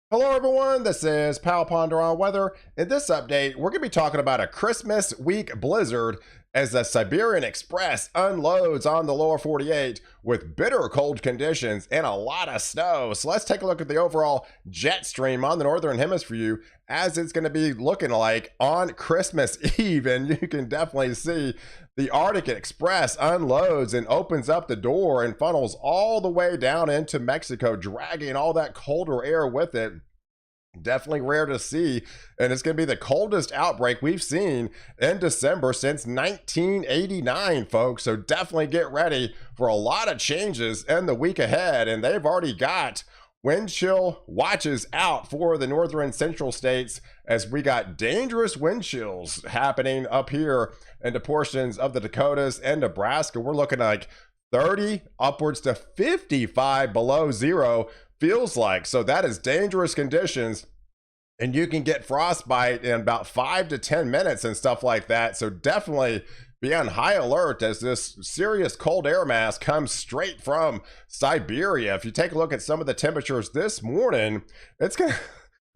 Hello everyone, this is Ponder on Weather. In this update, we're going to be talking about a Christmas week blizzard as the Siberian Express unloads on the lower 48 with bitter cold conditions and a lot of snow. So let's take a look at the overall jet stream on the northern hemisphere as it's going to be looking like on Christmas Eve. And you can definitely see the Arctic Express unloads and opens up the door and funnels all the way down into Mexico, dragging all that colder air with it. Definitely rare to see, and it's going to be the coldest outbreak we've seen in December since 1989, folks. So definitely get ready for a lot of changes in the week ahead, and they've already got wind chill watches out for the northern central states as we got dangerous wind chills happening up here into portions of the Dakotas and Nebraska. We're looking like 30 upwards to 55 below zero feels like. So that is dangerous conditions, and you can get frostbite in about 5 to 10 minutes and stuff like that. So definitely be on high alert as this serious cold air mass comes straight from Siberia. If you take a look at some of the temperatures this morning,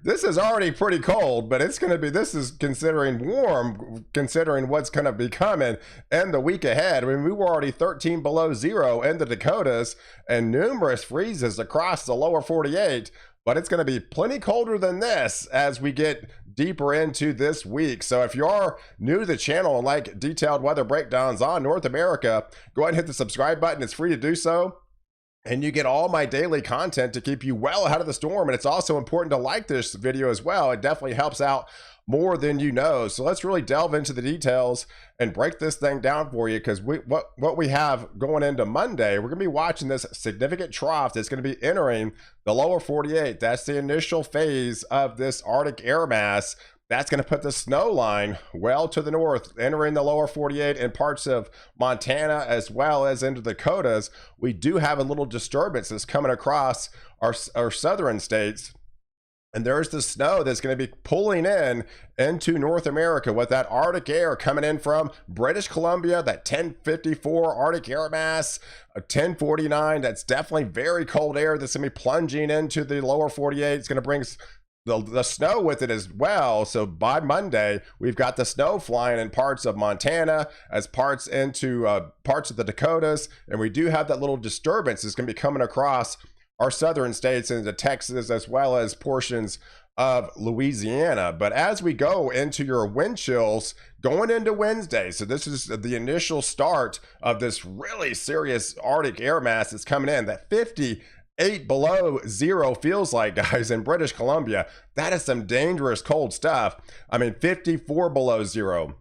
this is already pretty cold, but this is considering warm, considering what's going to be coming in the week ahead. I mean, we were already 13 below zero in the Dakotas and numerous freezes across the lower 48, but it's going to be plenty colder than this as we get deeper into this week. So if you are new to the channel and like detailed weather breakdowns on North America, go ahead and hit the subscribe button. It's free to do so. And you get all my daily content to keep you well ahead of the storm. And it's also important to like this video as well. It definitely helps out more than you know. So let's really delve into the details and break this thing down for you, because what we have going into Monday, we're going to be watching this significant trough that's going to be entering the lower 48. That's the initial phase of this Arctic air mass. That's going to put the snow line well to the north, entering the lower 48 and parts of Montana as well as into the Dakotas. We do have a little disturbance that's coming across our southern states. And there's the snow that's going to be pulling in into North America with that Arctic air coming in from British Columbia, that 1054 Arctic air mass, a 1049. That's definitely very cold air that's going to be plunging into the lower 48. It's going to bring the snow with it as well. So by Monday, we've got the snow flying in parts of Montana, as parts into parts of the Dakotas, and we do have that little disturbance that's going to be coming across our southern states into Texas as well as portions of Louisiana. But as we go into your wind chills going into Wednesday, so this is the initial start of this really serious Arctic air mass that's coming in, that 58 below zero feels like, guys, in British Columbia. That is some dangerous cold stuff. I mean, 54 below zero,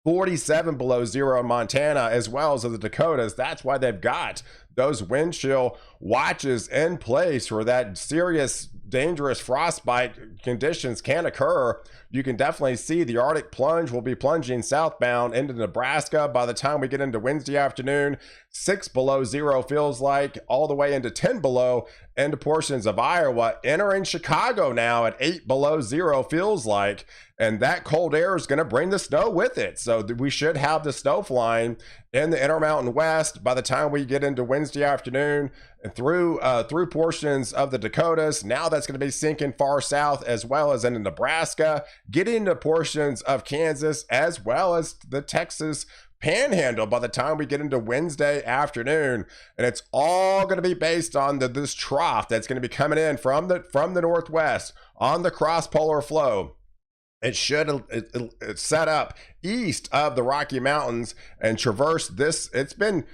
47 below zero in Montana as well as the Dakotas. That's why they've got those wind chill watches in place for that serious, dangerous frostbite conditions can occur. You can definitely see the Arctic plunge will be plunging southbound into Nebraska by the time we get into Wednesday afternoon. 6 below zero feels like, all the way into 10 below into portions of Iowa, entering Chicago now at 8 below zero feels like, and that cold air is going to bring the snow with it. So we should have the snow flying in the Intermountain West by the time we get into Wednesday afternoon and through portions of the Dakotas. Now that's going to be sinking far south as well as into Nebraska, getting into portions of Kansas as well as the Texas Panhandle by the time we get into Wednesday afternoon. And it's all going to be based on this trough that's going to be coming in from the northwest on the cross-polar flow. It should set up east of the Rocky Mountains and traverse this. It's been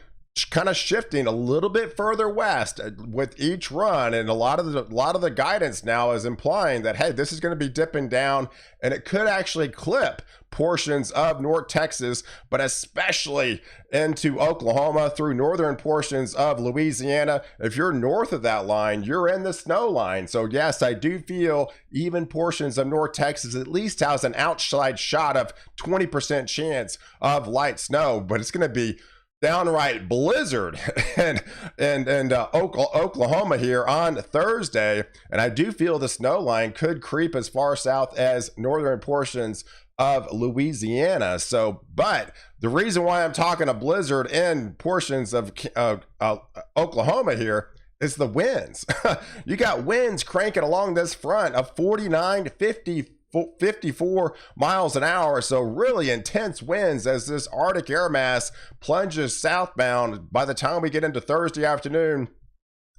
kind of shifting a little bit further west with each run, and a lot of the guidance now is implying that, hey, this is going to be dipping down and it could actually clip portions of North Texas, but especially into Oklahoma through northern portions of Louisiana. If you're north of that line, you're in the snow line. So yes, I do feel even portions of North Texas at least has an outside shot of 20% chance of light snow, but it's going to be downright blizzard and Oklahoma here on Thursday. And I do feel the snow line could creep as far south as northern portions of Louisiana. So, but the reason why I'm talking a blizzard in portions of Oklahoma here is the winds. You got winds cranking along this front of 49 to 50, 54 miles an hour. So really intense winds as this Arctic air mass plunges southbound. By the time we get into Thursday afternoon,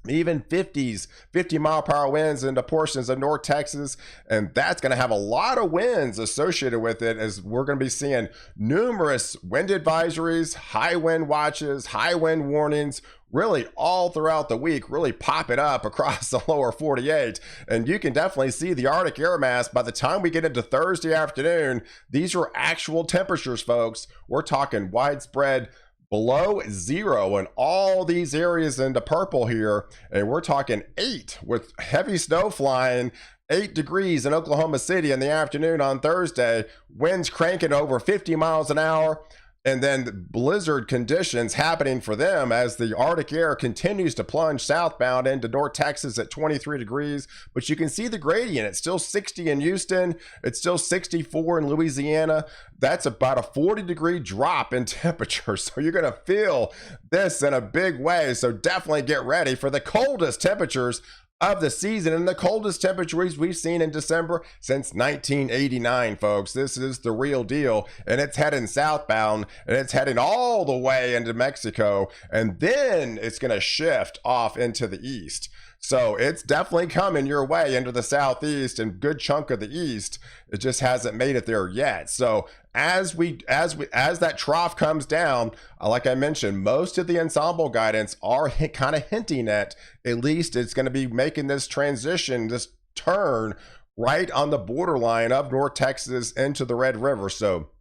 even 50s, 50-mile-per-hour winds into portions of North Texas. And that's going to have a lot of winds associated with it, as we're going to be seeing numerous wind advisories, high wind watches, high wind warnings, really all throughout the week, really pop it up across the lower 48. And you can definitely see the Arctic air mass. By the time we get into Thursday afternoon, these are actual temperatures, folks. We're talking widespread below zero in all these areas into purple here. And we're talking 8 with heavy snow flying, 8 degrees in Oklahoma City in the afternoon on Thursday, winds cranking over 50 miles an hour. And then blizzard conditions happening for them as the Arctic air continues to plunge southbound into North Texas at 23 degrees. But you can see the gradient. It's still 60 in Houston. It's still 64 in Louisiana. That's about a 40-degree drop in temperature. So you're going to feel this in a big way. So definitely get ready for the coldest temperatures of the season and the coldest temperatures we've seen in December since 1989, folks. This is the real deal, and it's heading southbound, and it's heading all the way into Mexico, and then it's going to shift off into the east. So it's definitely coming your way into the southeast and good chunk of the east. It just hasn't made it there yet. So as that trough comes down, like I mentioned, most of the ensemble guidance are kind of hinting at least it's going to be making this transition, this turn right on the borderline of North Texas into the Red River. So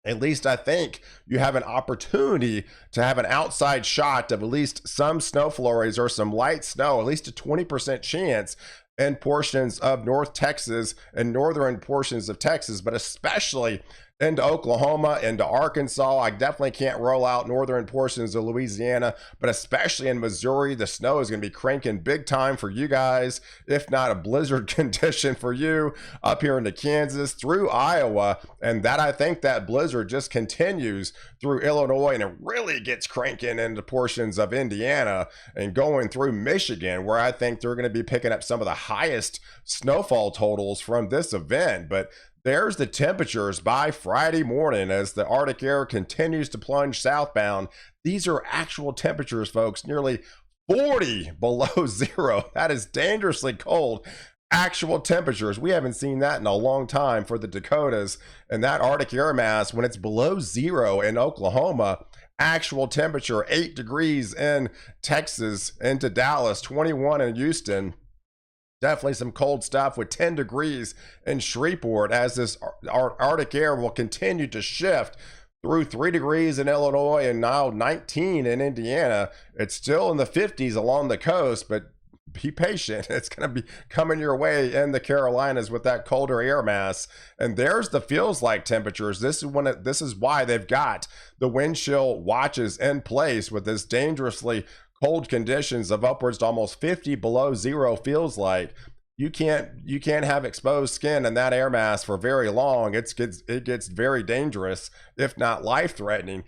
at least I think you have an opportunity to have an outside shot of at least some snow flurries or some light snow, at least a 20% chance in portions of North Texas and northern portions of Texas, but especially into Oklahoma, into Arkansas. I definitely can't roll out northern portions of Louisiana, but especially in Missouri, the snow is going to be cranking big time for you guys, if not a blizzard condition for you up here into Kansas through Iowa. And that, I think that blizzard just continues through Illinois, and it really gets cranking into portions of Indiana and going through Michigan, where I think they're going to be picking up some of the highest snowfall totals from this event. But there's the temperatures by Friday morning as the Arctic air continues to plunge southbound. These are actual temperatures, folks, nearly 40 below zero. That is dangerously cold. Actual temperatures. We haven't seen that in a long time for the Dakotas. And that Arctic air mass, when it's below zero in Oklahoma, actual temperature 8 degrees in Texas into Dallas, 21 in Houston. Definitely some cold stuff with 10 degrees in Shreveport as this Arctic air will continue to shift through 3 degrees in Illinois and now 19 in Indiana. It's still in the 50s along the coast, but be patient. It's going to be coming your way in the Carolinas with that colder air mass. And there's the feels like temperatures. This is why they've got the wind chill watches in place with this dangerously cold conditions of upwards to almost 50 below zero. Feels like you can't have exposed skin in that air mass for very long. It gets very dangerous, if not life-threatening.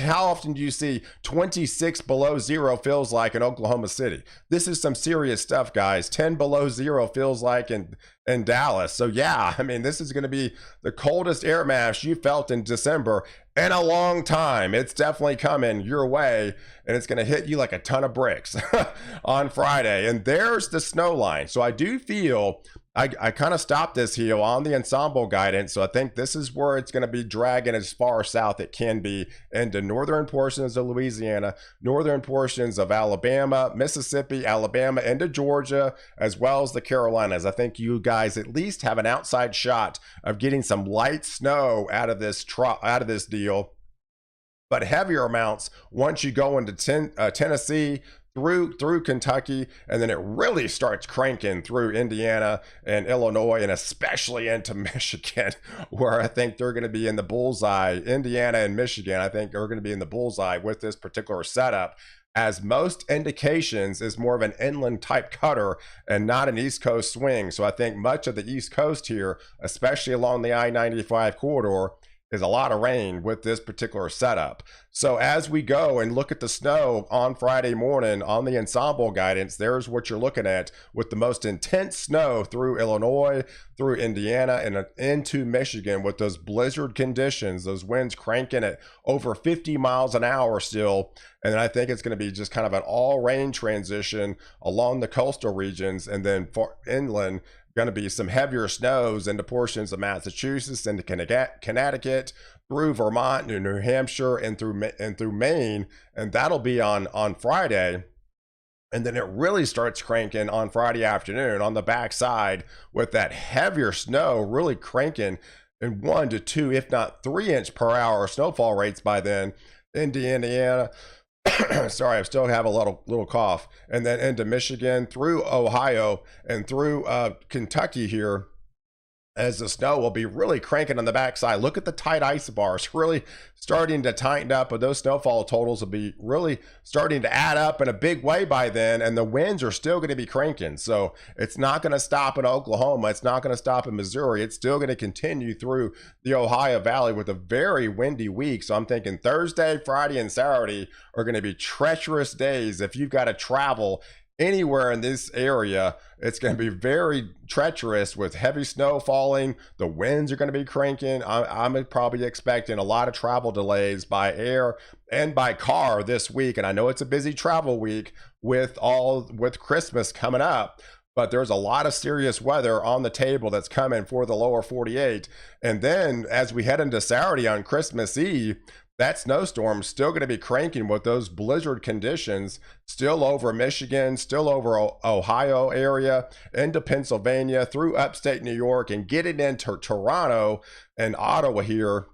How often do you see 26 below zero feels like in Oklahoma City? This is some serious stuff, guys. 10 below zero feels like in Dallas. So yeah, I mean, this is going to be the coldest air mass you felt in December in a long time. It's definitely coming your way, and it's going to hit you like a ton of bricks on Friday. And there's the snow line. So I do feel I kind of stopped this here on the ensemble guidance. So I think this is where it's going to be dragging as far south it can be into northern portions of Louisiana, northern portions of Alabama, Mississippi, Alabama, into Georgia, as well as the Carolinas. I think you guys at least have an outside shot of getting some light snow out of this deal, but heavier amounts once you go into Tennessee, through Kentucky, and then it really starts cranking through Indiana and Illinois, and especially into Michigan, where I think they're going to be in the bullseye. Indiana and Michigan, I think, are going to be in the bullseye with this particular setup, as most indications is more of an inland type cutter and not an East Coast swing. So I think much of the East Coast here, especially along the I-95 corridor, is a lot of rain with this particular setup. So as we go and look at the snow on Friday morning on the ensemble guidance, there's what you're looking at with the most intense snow through Illinois, through Indiana, and into Michigan with those blizzard conditions, those winds cranking at over 50 miles an hour still. And then I think it's going to be just kind of an all rain transition along the coastal regions, and then for inland, going to be some heavier snows into portions of Massachusetts, into Connecticut, through Vermont, New Hampshire, and through Maine, and that'll be on Friday. And then it really starts cranking on Friday afternoon on the backside with that heavier snow really cranking in 1 to 2, if not 3 inch per hour snowfall rates by then into Indiana. Sorry, I still have a little cough. And then into Michigan, through Ohio, and through Kentucky here, as the snow will be really cranking on the backside. Look at the tight isobars really starting to tighten up, but those snowfall totals will be really starting to add up in a big way by then, and the winds are still going to be cranking. So it's not going to stop in Oklahoma. It's not going to stop in Missouri. It's still going to continue through the Ohio Valley with a very windy week. So I'm thinking Thursday, Friday, and Saturday are going to be treacherous days. If you've got to travel anywhere in this area, it's going to be very treacherous with heavy snow falling. The winds are going to be cranking. I'm probably expecting a lot of travel delays by air and by car this week. And I know it's a busy travel week with Christmas coming up, but there's a lot of serious weather on the table that's coming for the lower 48. And then as we head into Saturday on Christmas Eve, that snowstorm still going to be cranking with those blizzard conditions still over Michigan, still over Ohio area, into Pennsylvania, through upstate New York, and getting into Toronto and Ottawa here.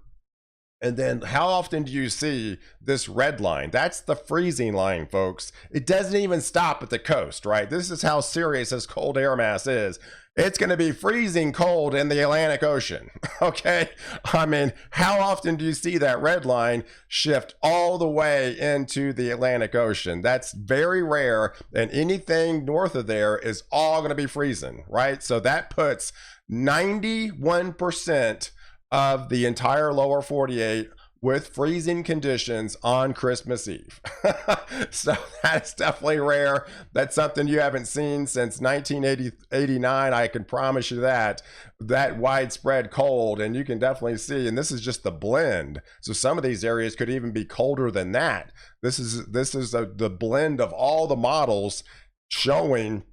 And then how often do you see this red line? That's the freezing line, folks. It doesn't even stop at the coast, right? This is how serious this cold air mass is. It's going to be freezing cold in the Atlantic Ocean, okay? I mean, how often do you see that red line shift all the way into the Atlantic Ocean? That's very rare, and anything north of there is all going to be freezing, right? So that puts 91% of the entire lower 48 with freezing conditions on Christmas Eve. So that's definitely rare. That's something you haven't seen since 1989. I can promise you that widespread cold, and you can definitely see, and this is just the blend. So some of these areas could even be colder than that. This is the blend of all the models showing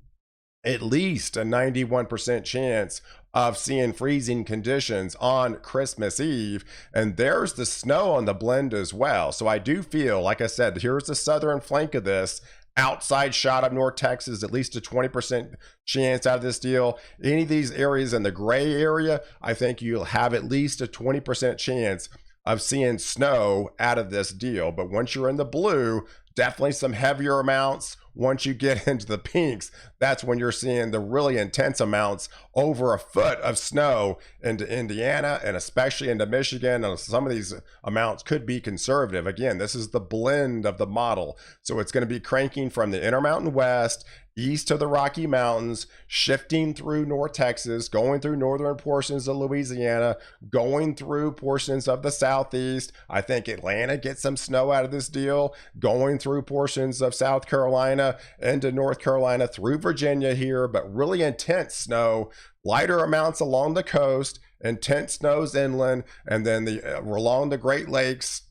at least a 91% chance of seeing freezing conditions on Christmas Eve. And there's the snow on the blend as well. So I do feel, like I said, here's the southern flank of this. Outside shot of North Texas, at least a 20% chance out of this deal. Any of these areas in the gray area, I think you'll have at least a 20% chance of seeing snow out of this deal. But once you're in the blue, definitely some heavier amounts. Once you get into the pinks, that's when you're seeing the really intense amounts, over a foot of snow into Indiana and especially into Michigan. And some of these amounts could be conservative. Again, this is the blend of the model. So it's going to be cranking from the Intermountain West, east to the Rocky Mountains, shifting through North Texas, going through northern portions of Louisiana, going through portions of the Southeast. I think Atlanta gets some snow out of this deal, going through portions of South Carolina into North Carolina, through Virginia here, but really intense snow, lighter amounts along the coast, intense snows inland, and then along the Great Lakes,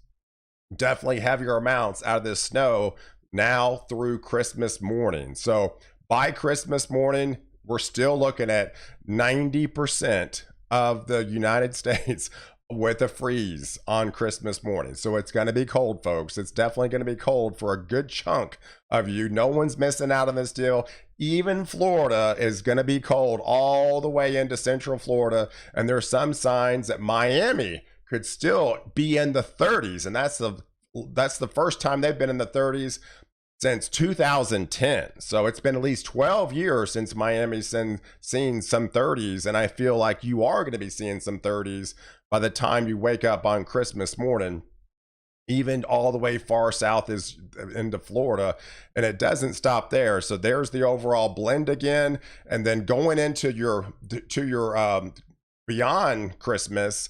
definitely heavier amounts out of this snow now through Christmas morning. So by Christmas morning, we're still looking at 90% of the United States with a freeze on Christmas morning. So it's going to be cold, folks. It's definitely going to be cold for a good chunk of you. No one's missing out on this deal. Even Florida is going to be cold all the way into central Florida. And there's some signs that Miami could still be in the 30s. And that's the first time they've been in the 30s since 2010. So it's been at least 12 years since Miami's seen some 30s. And I feel like you are going to be seeing some 30s by the time you wake up on Christmas morning, even all the way far south is into Florida. And it doesn't stop there. So there's the overall blend again. And then going into your beyond Christmas,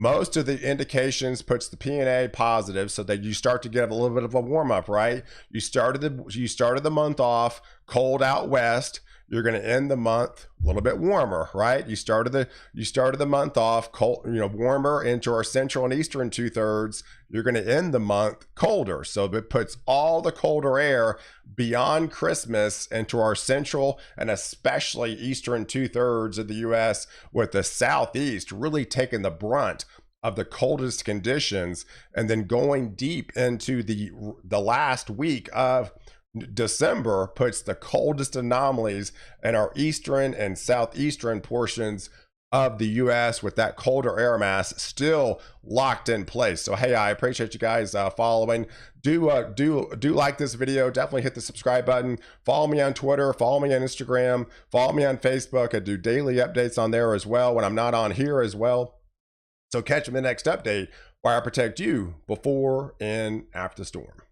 most of the indications puts the P&A positive, so that you start to get a little bit of a warm up, right? You started the month off cold out west. You're going to end the month a little bit warmer, right? You started the month off cold, warmer into our central and eastern 2/3. You're going to end the month colder. So it puts all the colder air beyond Christmas into our central and especially eastern 2/3 of the US, with the southeast really taking the brunt of the coldest conditions, and then going deep into the last week of December puts the coldest anomalies in our eastern and southeastern portions of the US, with that colder air mass still locked in place. So hey, I appreciate you guys following. Do like this video. Definitely hit the subscribe button. Follow me on Twitter, follow me on Instagram, follow me on Facebook. I do daily updates on there as well when I'm not on here as well. So catch me in the next update where I protect you before and after the storm.